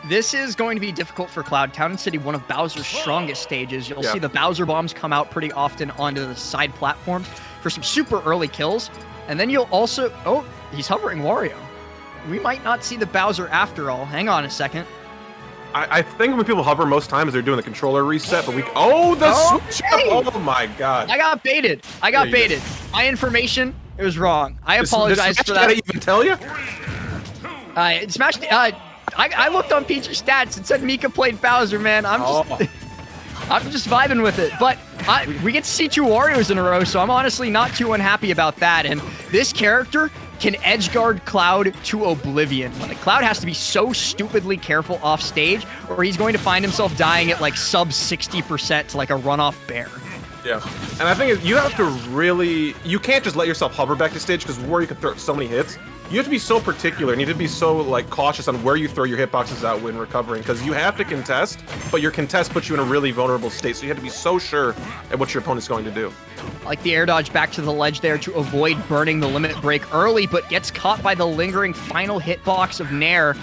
This is going to be difficult for Cloud. Town and City, one of Bowser's strongest stages. You'll see the Bowser bombs come out pretty often onto the side platforms for some super early kills. And then you'll also... Oh, he's hovering Wario. We might not see the Bowser after all. Hang on a second. I think when people hover most times, they're doing the controller reset, but we... Oh, the switch up! Oh my god. I got baited. I got baited. My information, it was wrong. I apologize for that. Did I even tell you? Smash... I looked on PG Stats and said Mika played Bowser, man. I'm just vibing with it. But we get to see 2 Warios in a row, so I'm honestly not too unhappy about that. And this character can edge guard Cloud to oblivion. Like, Cloud has to be so stupidly careful off stage, or he's going to find himself dying at like sub 60% to like a runoff bear. Yeah, and I think you have to really... You can't just let yourself hover back to stage, because Wario can throw so many hits. You have to be so particular, and you have to be so like cautious on where you throw your hitboxes out when recovering, because you have to contest, but your contest puts you in a really vulnerable state, so you have to be so sure at what your opponent's going to do. Like the air dodge back to the ledge there to avoid burning the limit break early, but gets caught by the lingering final hitbox of Nair.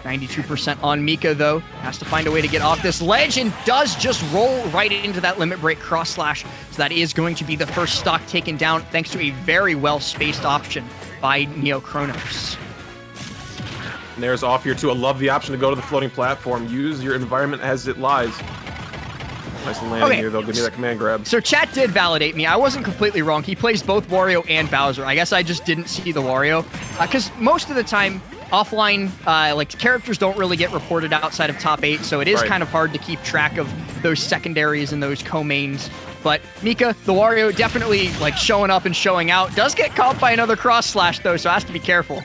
92% on Mika, though. Has to find a way to get off this ledge and does just roll right into that limit break cross slash. So that is going to be the first stock taken down thanks to a very well-spaced option by NeoChronos. Nair's off here, too. I love the option to go to the floating platform. Use your environment as it lies. Nice landing here, though. Give me that command grab. So chat did validate me. I wasn't completely wrong. He plays both Wario and Bowser. I guess I just didn't see the Wario. Because most of the time, offline, like, characters don't really get reported outside of top 8, so it is kind of hard to keep track of those secondaries and those co-mains. But Mika, the Wario, definitely, like, showing up and showing out. Does get caught by another cross slash, though, so has to be careful.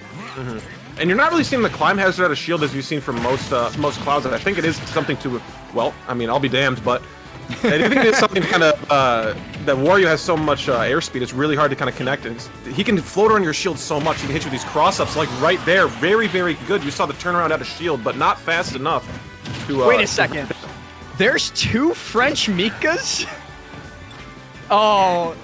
And you're not really seeing the climb hazard out of shield as you've seen from most Clouds. I think it is something to, well, I mean, I'll be damned, but I think it is something kind of, that Wario has so much airspeed, it's really hard to kind of connect. He can float around your shield so much, he can hit you with these cross-ups, like right there. Very, very good. You saw the turnaround out of shield, but not fast enough to... Wait a second. There's 2 French Mikas? Oh,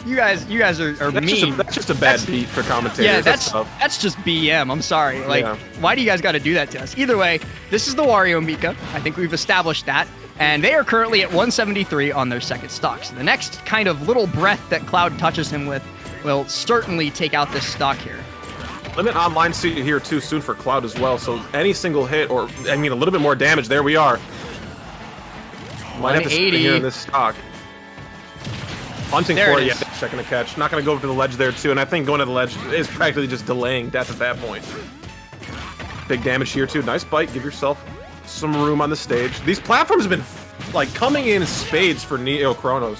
you guys are mean. That's just a bad beat for commentators. Yeah, that's just BM. I'm sorry. Like, why do you guys got to do that to us? Either way, this is the Wario Mika. I think we've established that. And they are currently at 173 on their second stock. So the next kind of little breath that Cloud touches him with will certainly take out this stock here. Limit online seat here too soon for Cloud as well. So any single hit, or I mean a little bit more damage, there we are. Might have to stay here in this stock. Hunting for it, checking the catch. Not going to go over to the ledge there too, and I think going to the ledge is practically just delaying death at that point. Big damage here too. Nice bite. Give yourself some room on the stage. These platforms have been like coming in spades for NeoChronos.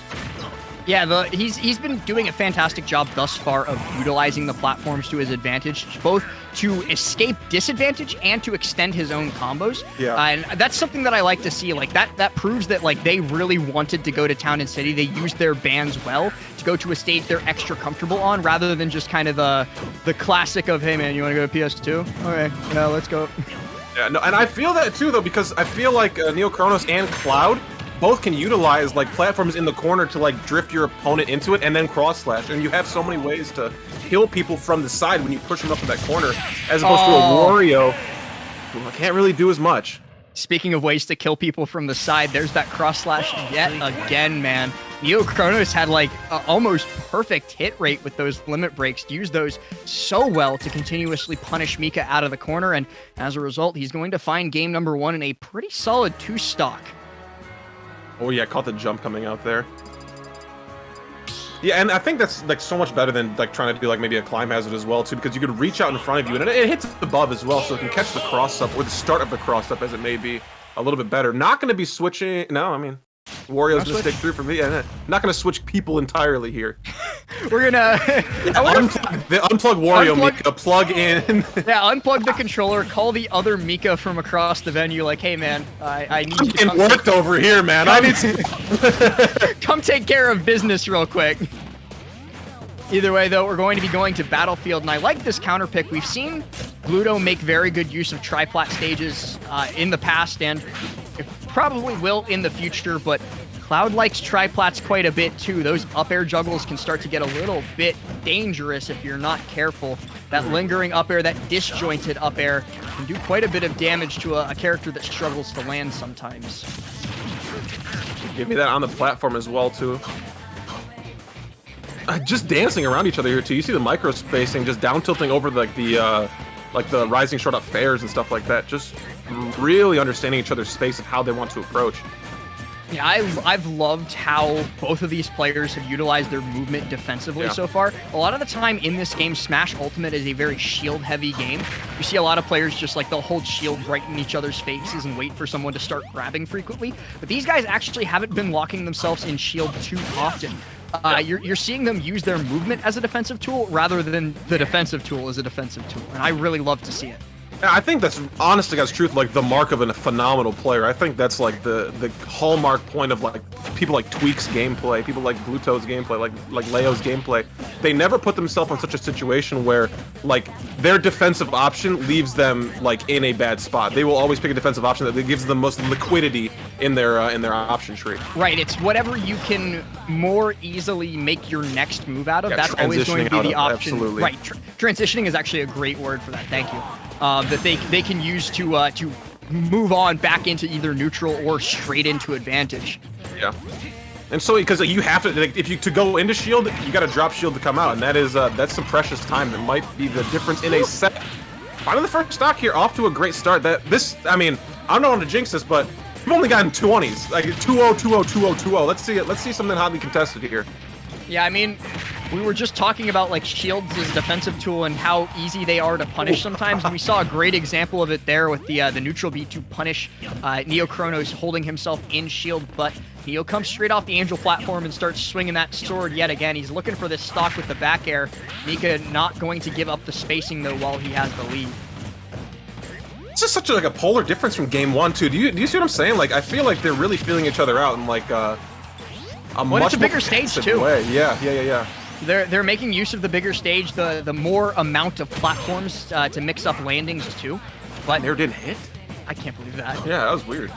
Yeah, he's been doing a fantastic job thus far of utilizing the platforms to his advantage, both to escape disadvantage and to extend his own combos. Yeah. And that's something that I like to see. Like that proves that like they really wanted to go to Town and City. They used their bands well to go to a stage they're extra comfortable on, rather than just kind of the classic of, hey man, you want to go to PS2? Okay, yeah, let's go. Yeah, no, and I feel that too though, because I feel like NeoChronos and Cloud both can utilize like platforms in the corner to like drift your opponent into it and then cross slash, and you have so many ways to kill people from the side when you push them up in that corner, as opposed to a Wario who can't really do as much. Speaking of ways to kill people from the side, there's that cross slash yet again, man. NeoChronos had like almost perfect hit rate with those limit breaks, used those so well to continuously punish Mika out of the corner, and as a result, he's going to find game number 1 in a pretty solid 2 stock. Oh yeah, caught the jump coming out there. Yeah, and I think that's like so much better than like trying to do like maybe a climb hazard as well too, because you could reach out in front of you and it hits above as well, so it can catch the cross up or the start of the cross up as it may be a little bit better. Not going to be switching. No, I mean, Wario's going to stick through for me. Yeah, not going to switch people entirely here. We're gonna unplug Wario, Mika, plug in. Yeah, unplug the controller, call the other Mika from across the venue, like, hey man, I need you to come worked over here, man. I need to come take care of business real quick. Either way, though, we're going to be going to Battlefield, and I like this counter pick. We've seen Bluto make very good use of triplat stages in the past, and it probably will in the future, but Cloud likes triplats quite a bit too. Those up air juggles can start to get a little bit dangerous if you're not careful. That lingering up air, that disjointed up air, can do quite a bit of damage to a character that struggles to land sometimes. Give me that on the platform as well, too. Just dancing around each other here, too. You see the micro spacing, just down tilting over like the rising short up fairs and stuff like that. Just really understanding each other's space of how they want to approach. Yeah, I've loved how both of these players have utilized their movement defensively so far. A lot of the time in this game, Smash Ultimate is a very shield-heavy game. You see a lot of players just like they'll hold shield right in each other's faces and wait for someone to start grabbing frequently. But these guys actually haven't been locking themselves in shield too often. You're seeing them use their movement as a defensive tool rather than the defensive tool as a defensive tool, and I really love to see it. I think that's, honest to God's truth, like the mark of a phenomenal player. I think that's like the hallmark point of like people like Tweak's gameplay, people like Bluto's gameplay, like Leo's gameplay. They never put themselves in such a situation where like their defensive option leaves them like in a bad spot. They will always pick a defensive option that gives them the most liquidity in their option tree. Right, it's whatever you can more easily make your next move out of. Yeah, that's always going to be the option. Absolutely. Right, transitioning is actually a great word for that. Thank you. That they can use to move on back into either neutral or straight into advantage. Yeah, and so because you have to, like, if you to go into shield, you got to drop shield to come out, and that is that's some precious time that might be the difference in a set. Finding the first stock here, off to a great start. I mean, I don't want to jinx this, but we've only gotten 20s, like 2-0, 2-0, 2-0, 2-0. Let's see it. Let's see something hotly contested here. Yeah, I mean, we were just talking about like shields as a defensive tool and how easy they are to punish sometimes. And we saw a great example of it there with the neutral beat to punish NeoChronos holding himself in shield. But Neo comes straight off the Angel platform and starts swinging that sword yet again. He's looking for this stock with the back air. Mika not going to give up the spacing though while he has the lead. It's just such a polar difference from game one too. Do you see what I'm saying? Like I feel like they're really feeling each other out and like it's a bigger stage too. Way. Yeah. They're making use of the bigger stage, the more amount of platforms to mix up landings too. But Nair didn't hit? I can't believe that. Yeah, that was weird.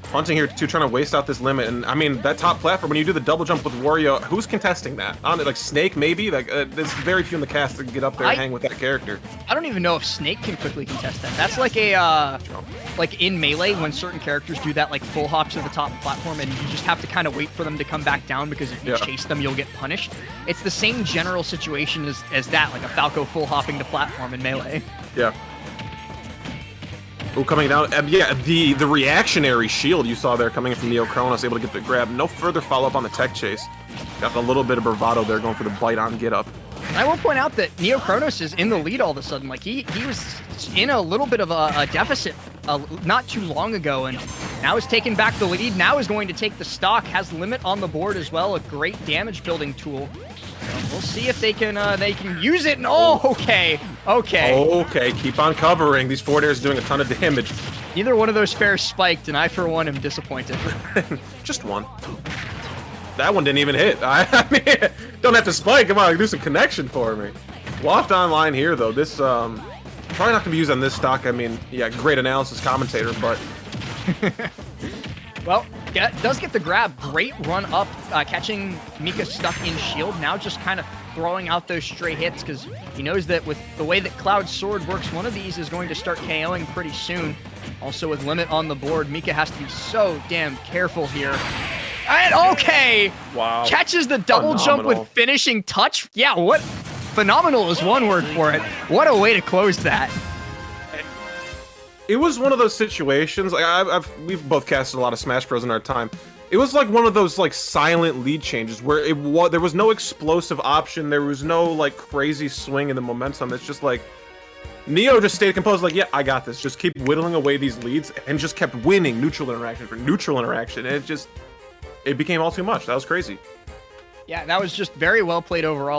Punting here too, trying to waste out this limit, and I mean that top platform when you do the double jump with Wario, who's contesting that? On it, like Snake maybe? Like there's very few in the cast that can get up there and hang with that character. I don't even know if Snake can quickly contest that. That's like a like in Melee when certain characters do that like full hop to the top platform and you just have to kind of wait for them to come back down because if you chase them you'll get punished. It's the same general situation as that, like a Falco full hopping the platform in Melee. Yeah. Oh, coming down, yeah, the reactionary shield you saw there coming in from NeoChronos, able to get the grab. No further follow-up on the tech chase. Got a little bit of bravado there, going for the bite on get up. I will point out that NeoChronos is in the lead all of a sudden. Like he was in a little bit of a deficit not too long ago, and now is taking back the lead. Now is going to take the stock. Has limit on the board as well. A great damage building tool. We'll see if they can use it. And okay. Okay, keep on covering. These forward airs doing a ton of damage. Neither one of those fairs spiked, and I, for one, am disappointed. Just one. That one didn't even hit. I mean, don't have to spike. Come on, do some connection for me. Waft online here, though. This probably not going to be used on this stock. I mean, yeah, great analysis commentator, but... Well, does get the grab. Great run up, catching Mika stuck in shield. Now just kind of throwing out those stray hits because he knows that with the way that Cloud's sword works, one of these is going to start KOing pretty soon. Also with limit on the board, Mika has to be so damn careful here. And okay! Wow. Catches the double jump with finishing touch. Yeah, what? Phenomenal is one word for it. What a way to close that. It was one of those situations, like we've both casted a lot of Smash Bros in our time. It was like one of those like silent lead changes where there was no explosive option, there was no like crazy swing in the momentum. It's just like Neo just stayed composed, like, yeah, I got this. Just keep whittling away these leads and just kept winning neutral interaction for neutral interaction. And it became all too much. That was crazy. Yeah, that was just very well played overall.